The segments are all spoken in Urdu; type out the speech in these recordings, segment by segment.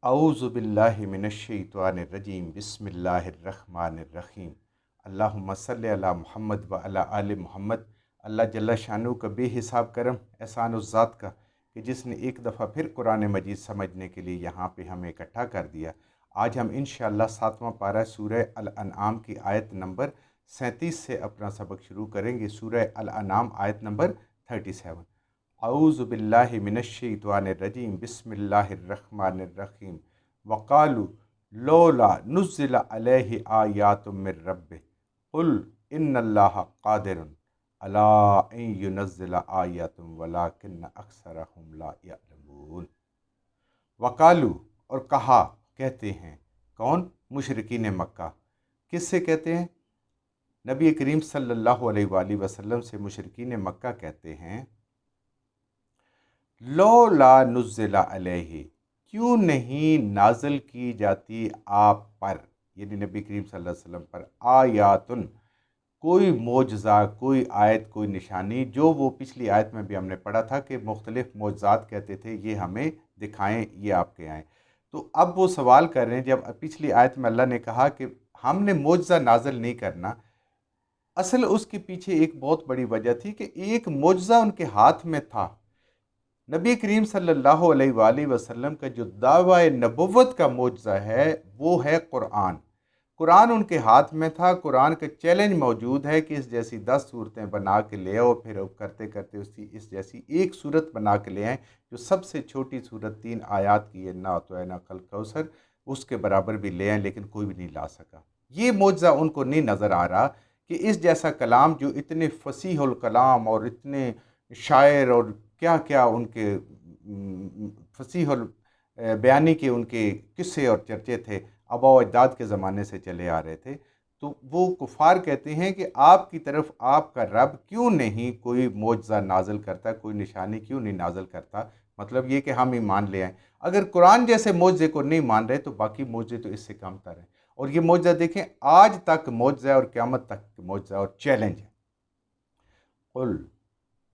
اعوذ باللہ من الشیطان الرجیم بسم اللہ الرحمن الرحیم اللہم صلی علی محمد و علی آل محمد۔ اللہ جل شانہ کا بے حساب کرم احسان اس ذات کا کہ جس نے ایک دفعہ پھر قرآن مجید سمجھنے کے لیے یہاں پہ ہمیں اکٹھا کر دیا۔ آج ہم انشاءاللہ 7واں پارہ سورہ الانعام کی آیت نمبر 37 سے اپنا سبق شروع کریں گے۔ سورہ الانعام آیت نمبر 37۔ اعوذ باللہ من الشیطان الرجیم بسم اللہ الرحمن الرحیم وقالوا لولا نزل علیہ آیات من ربہ قل ان اللہ قادر علی ان ینزل آیات ولکن اکثرہم لا یعلمون۔ وقالوا، اور کہا، کہتے ہیں، کون؟ مشرکین مکہ۔ کس سے کہتے ہیں؟ نبی کریم صلی اللہ علیہ وآلہ وسلم سے مشرکین مکہ کہتے ہیں لولا نزل علیہ، کیوں نہیں نازل کی جاتی آپ پر، یعنی نبی کریم صلی اللہ علیہ وسلم پر، آیاتن، کوئی معجزہ، کوئی آیت، کوئی نشانی، جو وہ پچھلی آیت میں بھی ہم نے پڑھا تھا کہ مختلف معجزات کہتے تھے یہ ہمیں دکھائیں، یہ آپ کے آئیں۔ تو اب وہ سوال کر رہے ہیں، جب پچھلی آیت میں اللہ نے کہا کہ ہم نے معجزہ نازل نہیں کرنا، اصل اس کے پیچھے ایک بہت بڑی وجہ تھی کہ ایک معجزہ ان کے ہاتھ میں تھا۔ نبی کریم صلی اللہ علیہ وآلہ وسلم کا جو دعویٰ نبوت کا معجزہ ہے وہ ہے قرآن۔ قرآن ان کے ہاتھ میں تھا۔ قرآن کا چیلنج موجود ہے کہ اس جیسی 10 صورتیں بنا کے لے آؤ، پھر کرتے کرتے اس جیسی ایک صورت بنا کے لے آئیں جو سب سے چھوٹی صورت 3 آیات کی ہے، انا اعطیناک الکوثر، اس کے برابر بھی لے آئیں، لیکن کوئی بھی نہیں لا سکا۔ یہ معجزہ ان کو نہیں نظر آ رہا کہ اس جیسا کلام جو اتنے فصیح الکلام اور اتنے شاعر اور کیا کیا ان کے فصیح بیانی کے ان کے قصے اور چرچے تھے، آباء و اجداد کے زمانے سے چلے آ رہے تھے، تو وہ کفار کہتے ہیں کہ آپ کی طرف آپ کا رب کیوں نہیں کوئی معجزہ نازل کرتا، کوئی نشانی کیوں نہیں نازل کرتا؟ مطلب یہ کہ ہم ایمان لے آئیں۔ اگر قرآن جیسے معجزے کو نہیں مان رہے تو باقی معجزے تو اس سے کم تر ہیں۔ اور یہ معجزہ دیکھیں، آج تک معجزہ اور قیامت تک معجزہ اور چیلنج ہے۔ قل،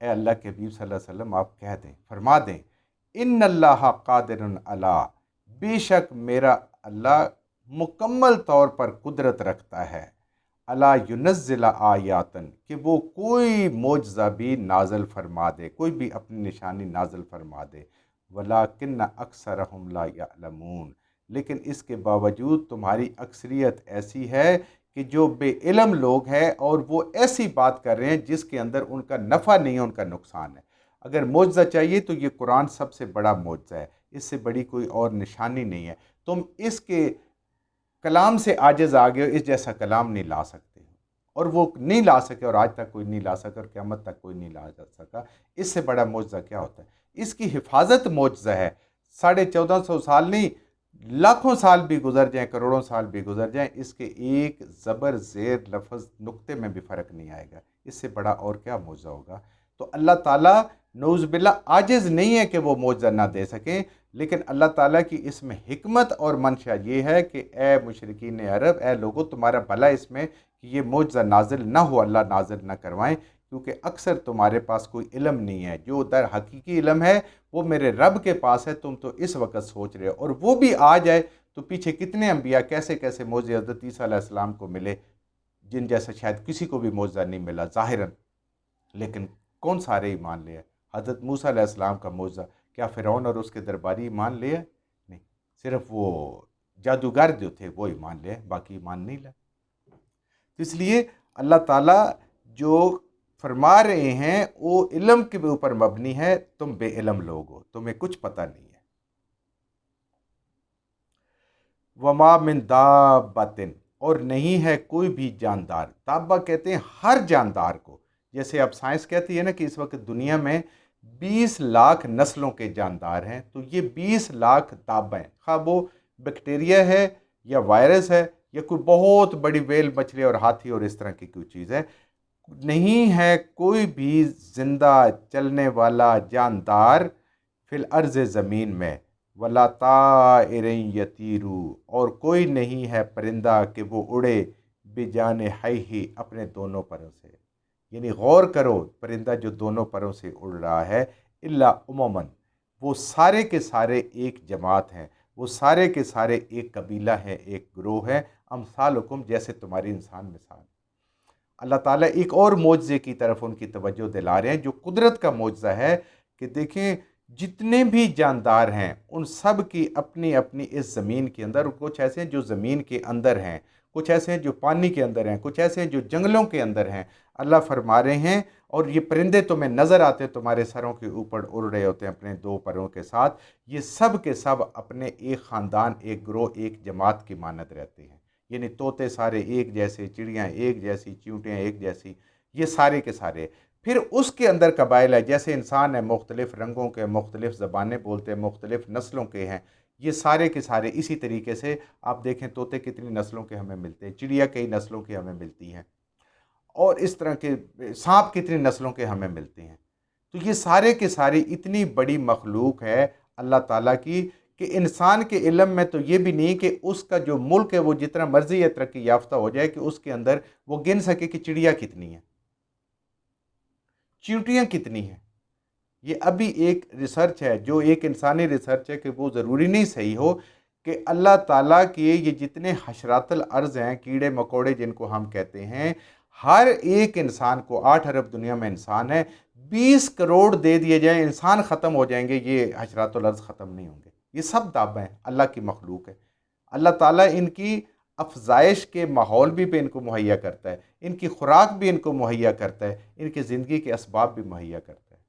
اے اللہ کے حبیب صلی اللہ علیہ وسلم، آپ کہہ دیں، فرما دیں، ان اللہ قادر علی، بے شک میرا اللہ مکمل طور پر قدرت رکھتا ہے، علی ینزل آیاتن، کہ وہ کوئی معجزہ بھی نازل فرما دے، کوئی بھی اپنی نشانی نازل فرما دے، ولیکن اکثرہم لا یعلمون، لیکن اس کے باوجود تمہاری اکثریت ایسی ہے کہ جو بے علم لوگ ہیں اور وہ ایسی بات کر رہے ہیں جس کے اندر ان کا نفع نہیں ہے، ان کا نقصان ہے۔ اگر معجزہ چاہیے تو یہ قرآن سب سے بڑا معجزہ ہے، اس سے بڑی کوئی اور نشانی نہیں ہے۔ تم اس کے کلام سے عاجز آ گئے ہو، اس جیسا کلام نہیں لا سکتے، اور وہ نہیں لا سکے، اور آج تک کوئی نہیں لا سکا، اور قیامت تک کوئی نہیں لا سکا۔ اس سے بڑا معجزہ کیا ہوتا ہے؟ اس کی حفاظت معجزہ ہے۔ 1450 سال نہیں، لاکھوں سال بھی گزر جائیں، کروڑوں سال بھی گزر جائیں، اس کے ایک زبر زیر لفظ نقطے میں بھی فرق نہیں آئے گا۔ اس سے بڑا اور کیا معجزہ ہوگا؟ تو اللہ تعالیٰ نعوذ باللہ عاجز نہیں ہے کہ وہ معجزہ نہ دے سکیں، لیکن اللہ تعالیٰ کی اس میں حکمت اور منشا یہ ہے کہ اے مشرکین عرب، اے لوگو، تمہارا بھلا اس میں کہ یہ معجزہ نازل نہ ہو، اللہ نازل نہ کروائیں، کیونکہ اکثر تمہارے پاس کوئی علم نہیں ہے۔ جو در حقیقی علم ہے وہ میرے رب کے پاس ہے، تم تو اس وقت سوچ رہے ہو، اور وہ بھی آ جائے تو پیچھے کتنے انبیاء کیسے کیسے معجزے حضرت عیسیٰ علیہ السلام کو ملے، جن جیسا شاید کسی کو بھی معجزہ نہیں ملا ظاہراً، لیکن کون سارے ایمان لے آئے؟ حضرت موسیٰ علیہ السلام کا معجزہ، کیا فرعون اور اس کے درباری ایمان لے آئے؟ نہیں، صرف وہ جادوگر جو تھے وہ ایمان لے آئے، باقی ایمان نہیں لائے۔ تو اس لیے اللہ تعالیٰ جو فرما رہے ہیں وہ علم کے اوپر مبنی ہے، تم بے علم لوگ ہو، تمہیں کچھ پتہ نہیں ہے۔ وما من دابۃ، اور نہیں ہے کوئی بھی جاندار، دابہ کہتے ہیں ہر جاندار کو، جیسے اب سائنس کہتی ہے نا کہ اس وقت دنیا میں 20 لاکھ نسلوں کے جاندار ہیں، تو یہ 20 لاکھ دابہ ہیں، خواہ وہ بیکٹیریا ہے یا وائرس ہے یا کوئی بہت بڑی ویل مچھلی اور ہاتھی اور اس طرح کی کوئی چیز ہے، نہیں ہے کوئی بھی زندہ چلنے والا جاندار فی الارض، زمین میں، ولا طائر یطیر، اور کوئی نہیں ہے پرندہ کہ وہ اڑے بجانحیہ، اپنے دونوں پروں سے، یعنی غور کرو، پرندہ جو دونوں پروں سے اڑ رہا ہے، الا عموماً، وہ سارے کے سارے ایک جماعت ہیں، وہ سارے کے سارے ایک قبیلہ ہے، ایک گروہ ہے، امثالکم جیسے تمہاری انسان مثال۔ اللہ تعالیٰ ایک اور معجزے کی طرف ان کی توجہ دلا رہے ہیں جو قدرت کا معجزہ ہے کہ دیکھیں جتنے بھی جاندار ہیں ان سب کی اپنی اپنی اس زمین کے اندر، کچھ ایسے ہیں جو زمین کے اندر ہیں، کچھ ایسے ہیں جو پانی کے اندر ہیں، کچھ ایسے ہیں جو جنگلوں کے اندر ہیں۔ اللہ فرما رہے ہیں اور یہ پرندے تمہیں نظر آتے ہیں، تمہارے سروں کے اوپر اڑ رہے ہوتے ہیں اپنے دو پروں کے ساتھ، یہ سب کے سب اپنے ایک خاندان، ایک گروہ، ایک جماعت کی مانند رہتے ہیں۔ یعنی طوطے سارے ایک جیسے، چڑیاں ایک جیسی، چیونٹیاں ایک جیسی، یہ سارے کے سارے۔ پھر اس کے اندر قبائل ہے، جیسے انسان ہے، مختلف رنگوں کے، مختلف زبانیں بولتے ہیں، مختلف نسلوں کے ہیں، یہ سارے کے سارے اسی طریقے سے آپ دیکھیں طوطے کتنی نسلوں کے ہمیں ملتے ہیں، چڑیا کئی نسلوں کی ہمیں ملتی ہیں، اور اس طرح کے سانپ کتنی نسلوں کے ہمیں ملتے ہیں۔ تو یہ سارے کے سارے اتنی بڑی مخلوق ہے اللہ تعالیٰ کی کہ انسان کے علم میں تو یہ بھی نہیں کہ اس کا جو ملک ہے وہ جتنا مرضی یا ترقی یافتہ ہو جائے کہ اس کے اندر وہ گن سکے کہ چڑیا کتنی ہیں، چیونٹیاں کتنی ہیں۔ یہ ابھی ایک ریسرچ ہے، جو ایک انسانی ریسرچ ہے کہ وہ ضروری نہیں صحیح ہو، کہ اللہ تعالیٰ کے یہ جتنے حشرات الارض ہیں، کیڑے مکوڑے جن کو ہم کہتے ہیں، ہر ایک انسان کو 8 ارب دنیا میں انسان ہے، 20 کروڑ دے دیے جائیں، انسان ختم ہو جائیں گے، یہ حشرات الارض ختم نہیں ہوں گے۔ یہ سب دابیں ہیں، اللہ کی مخلوق ہے۔ اللہ تعالیٰ ان کی افزائش کے ماحول بھی پہ ان کو مہیا کرتا ہے، ان کی خوراک بھی ان کو مہیا کرتا ہے، ان کی زندگی کے اسباب بھی مہیا کرتا ہے۔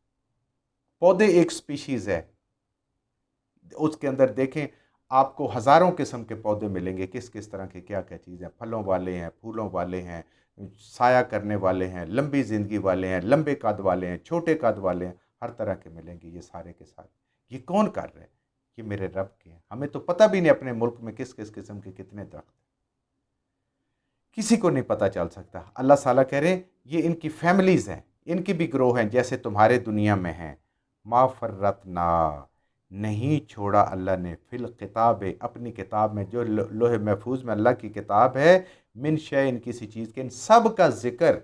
پودے ایک سپیشیز ہے، اس کے اندر دیکھیں آپ کو ہزاروں قسم کے پودے ملیں گے، کس کس طرح کے کیا کیا چیزیں، پھلوں والے ہیں، پھولوں والے ہیں، سایہ کرنے والے ہیں، لمبی زندگی والے ہیں، لمبے قد والے ہیں، چھوٹے قد والے ہیں، ہر طرح کے ملیں گے یہ سارے کے سارے۔ یہ کون کر رہے ہیں؟ یہ میرے رب کے ہیں۔ ہمیں تو پتہ بھی نہیں اپنے ملک میں کس کس قسم کے کتنے درخت ہیں، کسی کو نہیں پتہ چل سکتا۔ اللہ تعالیٰ کہہ رہے ہیں یہ ان کی فیملیز ہیں، ان کی بھی گروہ ہیں جیسے تمہارے دنیا میں ہیں۔ ما فرطنا، نہیں چھوڑا اللہ نے، فی الکتاب، اپنی کتاب میں، جو لوح محفوظ میں اللہ کی کتاب ہے، من شیء، کسی چیز کے، ان سب کا ذکر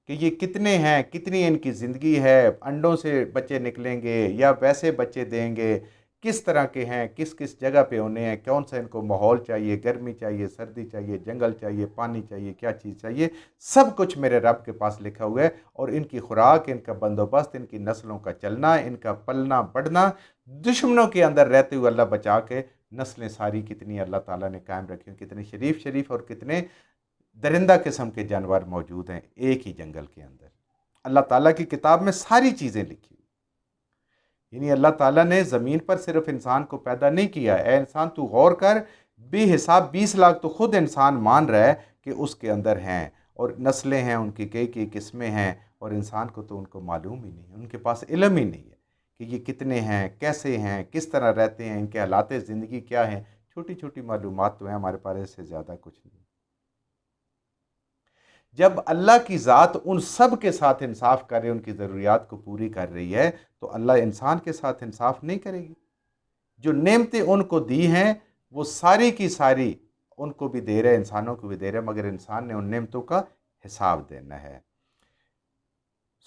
کہ یہ کتنے ہیں، کتنی ان کی زندگی ہے، انڈوں سے بچے نکلیں گے یا ویسے بچے دیں گے، کس طرح کے ہیں، کس کس جگہ پہ ہونے ہیں، کون سا ان کو ماحول چاہیے، گرمی چاہیے، سردی چاہیے، جنگل چاہیے، پانی چاہیے، کیا چیز چاہیے، سب کچھ میرے رب کے پاس لکھا ہوا ہے۔ اور ان کی خوراک، ان کا بندوبست، ان کی نسلوں کا چلنا، ان کا پلنا بڑھنا، دشمنوں کے اندر رہتے ہوئے اللہ بچا کے نسلیں ساری کتنی اللہ تعالیٰ نے قائم رکھی ہیں، کتنے شریف شریف اور کتنے درندہ قسم کے جانور موجود ہیں ایک ہی جنگل کے اندر۔ اللہ تعالیٰ کی کتاب میں ساری چیزیں لکھی، یعنی اللہ تعالیٰ نے زمین پر صرف انسان کو پیدا نہیں کیا، اے انسان تو غور کر، بے حساب 20 لاکھ تو خود انسان مان رہا ہے کہ اس کے اندر ہیں، اور نسلیں ہیں ان کی، کئی کئی قسمیں ہیں، اور انسان کو تو ان کو معلوم ہی نہیں ہے، ان کے پاس علم ہی نہیں ہے کہ یہ کتنے ہیں، کیسے ہیں، کس طرح رہتے ہیں، ان کے حالات زندگی کیا ہیں۔ چھوٹی چھوٹی معلومات تو ہیں ہمارے پاس، اس سے زیادہ کچھ نہیں۔ جب اللہ کی ذات ان سب کے ساتھ انصاف کر رہی ہے، ان کی ضروریات کو پوری کر رہی ہے، تو اللہ انسان کے ساتھ انصاف نہیں کرے گی؟ جو نعمتیں ان کو دی ہیں وہ ساری کی ساری ان کو بھی دے رہے، انسانوں کو بھی دے رہے، مگر انسان نے ان نعمتوں کا حساب دینا ہے۔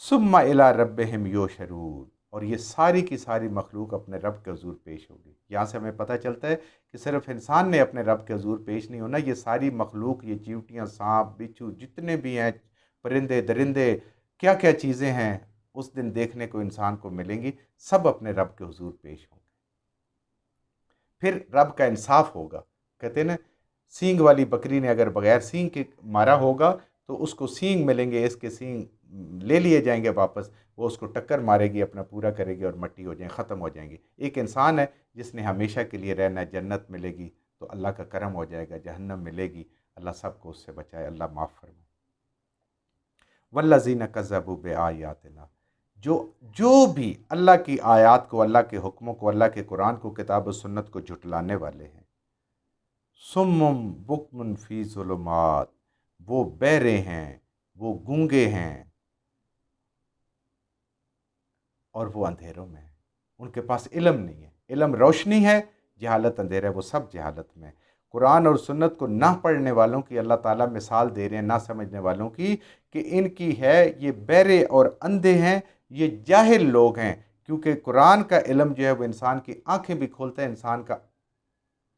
ثم الی ربہم یحشرون، اور یہ ساری کی ساری مخلوق اپنے رب کے حضور پیش ہوگی۔ یہاں سے ہمیں پتہ چلتا ہے کہ صرف انسان نے اپنے رب کے حضور پیش نہیں ہونا، یہ ساری مخلوق، یہ چیونٹیاں، سانپ، بچھو، جتنے بھی ہیں، پرندے درندے، کیا کیا چیزیں ہیں، اس دن دیکھنے کو انسان کو ملیں گی، سب اپنے رب کے حضور پیش ہوں گے۔ پھر رب کا انصاف ہوگا۔ کہتے ہیں نا، سینگ والی بکری نے اگر بغیر سینگ کے مارا ہوگا تو اس کو سینگ ملیں گے، اس کے سینگ لے لیے جائیں گے واپس، وہ اس کو ٹکر مارے گی، اپنا پورا کرے گی اور مٹی ہو جائیں، ختم ہو جائیں گے۔ ایک انسان ہے جس نے ہمیشہ کے لیے رہنا ہے، جنت ملے گی تو اللہ کا کرم ہو جائے گا، جہنم ملے گی، اللہ سب کو اس سے بچائے، اللہ معاف فرمائے۔ والذین کذبوا بآیاتنا، جو بھی اللہ کی آیات کو، اللہ کے حکموں کو، اللہ کے قرآن کو، کتاب و سنت کو جھٹلانے والے ہیں، صم بکم فی ظلمات، وہ بہرے ہیں، وہ گونگے ہیں، اور وہ اندھیروں میں ہیں، ان کے پاس علم نہیں ہے۔ علم روشنی ہے، جہالت اندھیرا ہے، وہ سب جہالت میں ہے۔ قرآن اور سنت کو نہ پڑھنے والوں کی اللہ تعالیٰ مثال دے رہے ہیں، نہ سمجھنے والوں کی، کہ ان کی ہے، یہ بہرے اور اندھے ہیں، یہ جاہل لوگ ہیں، کیونکہ قرآن کا علم جو ہے وہ انسان کی آنکھیں بھی کھولتا ہے، انسان کا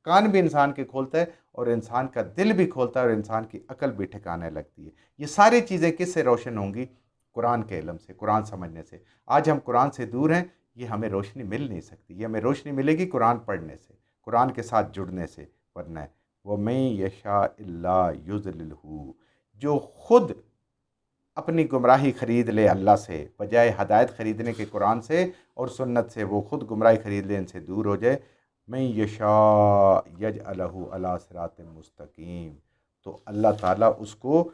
کان بھی انسان کے کھولتا ہے اور انسان کا دل بھی کھولتا ہے اور انسان کی عقل بھی ٹھکانے لگتی ہے۔ یہ ساری چیزیں کس سے روشن ہوں گی؟ قرآن کے علم سے، قرآن سمجھنے سے۔ آج ہم قرآن سے دور ہیں، یہ ہمیں روشنی مل نہیں سکتی، یہ ہمیں روشنی ملے گی قرآن پڑھنے سے، قرآن کے ساتھ جڑنے سے، ورنہ وَمَن یشاء اللہ یضللہ، جو خود اپنی گمراہی خرید لے اللہ سے، بجائے ہدایت خریدنے کے قرآن سے اور سنت سے، وہ خود گمراہی خرید لے، ان سے دور ہو جائے، من یشاء یجعلہ علی صراط مستقیم، تو اللہ تعالیٰ اس کو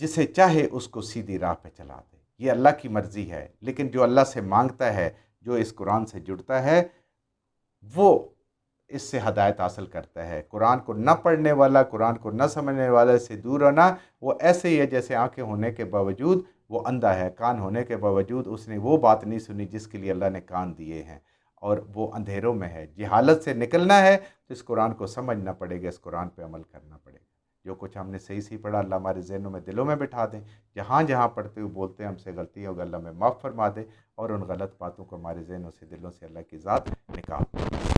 جسے چاہے اس کو سیدھی راہ پہ چلا دے۔ یہ اللہ کی مرضی ہے، لیکن جو اللہ سے مانگتا ہے، جو اس قرآن سے جڑتا ہے، وہ اس سے ہدایت حاصل کرتا ہے۔ قرآن کو نہ پڑھنے والا، قرآن کو نہ سمجھنے والا سے دور ہونا، وہ ایسے ہی ہے جیسے آنکھیں ہونے کے باوجود وہ اندھا ہے، کان ہونے کے باوجود اس نے وہ بات نہیں سنی جس کے لیے اللہ نے کان دیے ہیں، اور وہ اندھیروں میں ہے۔ جہالت سے نکلنا ہے تو اس قرآن کو سمجھنا پڑے گا، اس قرآن پہ عمل کرنا پڑے گا۔ جو کچھ ہم نے صحیح پڑھا، اللہ ہمارے ذہنوں میں، دلوں میں بٹھا دیں۔ جہاں جہاں پڑھتے ہوئے بولتے ہیں ہم سے غلطی ہوگا، اللہ میں معاف فرما دے، اور ان غلط باتوں کو ہمارے ذہنوں سے، دلوں سے اللہ کی ذات نکال دے۔